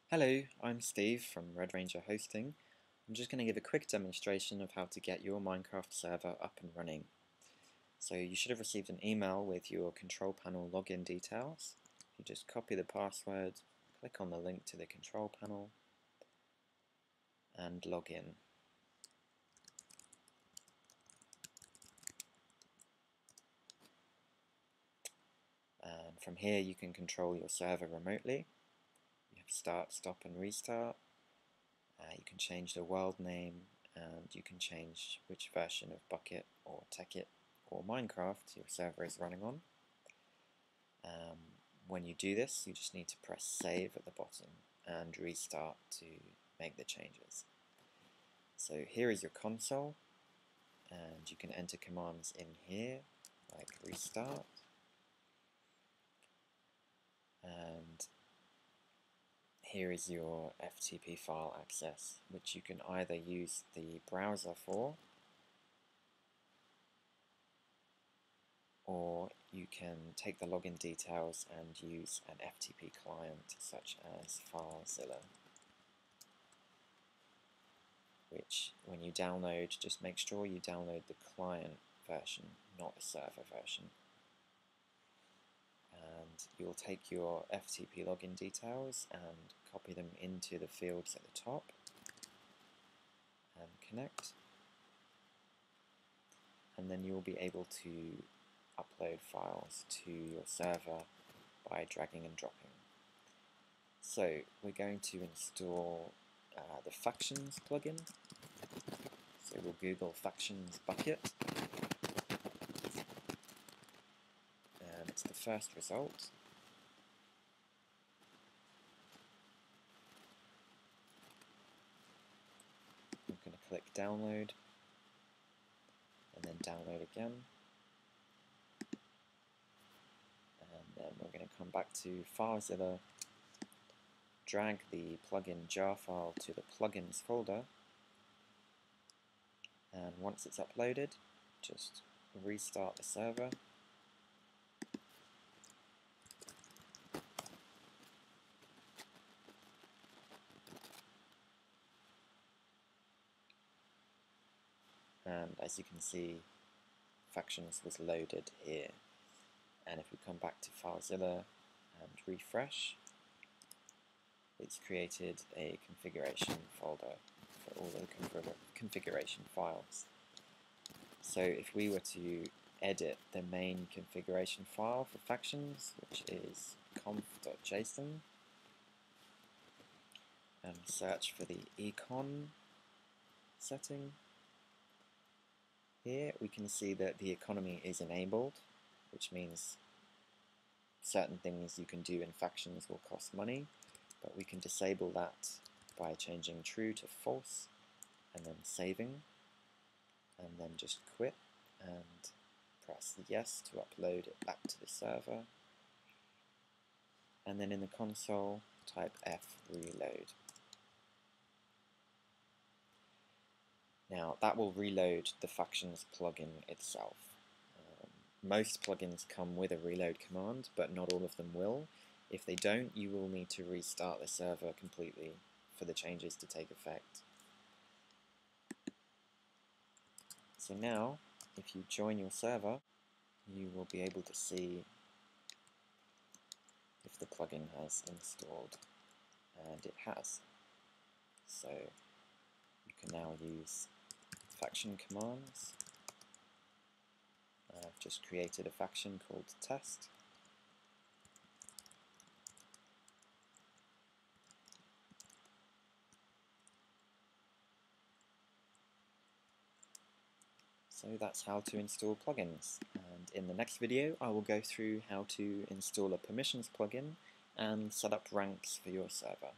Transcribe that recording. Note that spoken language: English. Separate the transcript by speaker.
Speaker 1: Hello, I'm Steve from Red Ranger Hosting. I'm just going to give a quick demonstration of how to get your Minecraft server up and running. So you should have received an email with your control panel login details. You just copy the password, click on the link to the control panel, and log in. And from here you can control your server remotely. You have start, stop and restart. You can change the world name, and you can change which version of Bukkit or Techit or Minecraft your server is running on. When you do this, you just need to press save at the bottom and restart to make the changes. So here is your console, and you can enter commands in here like restart, and here is your FTP file access, which you can either use the browser for, or you can take the login details and use an FTP client such as FileZilla, which when you download, just make sure you download the client version, not the server version. And you'll take your FTP login details and copy them into the fields at the top and connect, and then you'll be able to upload files to your server by dragging and dropping. So we're going to install the Factions plugin. So we'll Google Factions Bukkit, and it's the first result. I'm going to click download and then download again, and then we're going to come back to FileZilla, drag the plugin jar file to the plugins folder, and once it's uploaded, just restart the server. And as you can see, Factions was loaded here. And if we come back to FileZilla and refresh, it's created a configuration folder for all the configuration files. So if we were to edit the main configuration file for Factions, which is conf.json, and search for the econ setting, here we can see that the economy is enabled, which means certain things you can do in Factions will cost money, but we can disable that by changing true to false and then saving, and then just quit and press yes to upload it back to the server, and then in the console type F reload. Now that will reload the Factions plugin itself. Most plugins come with a reload command, but not all of them will. If they don't, you will need to restart the server completely for the changes to take effect. So now, if you join your server, you will be able to see if the plugin has installed, and it has. So you can now use faction commands. I've just created a faction called test. So that's how to install plugins, and in the next video I will go through how to install a permissions plugin and set up ranks for your server.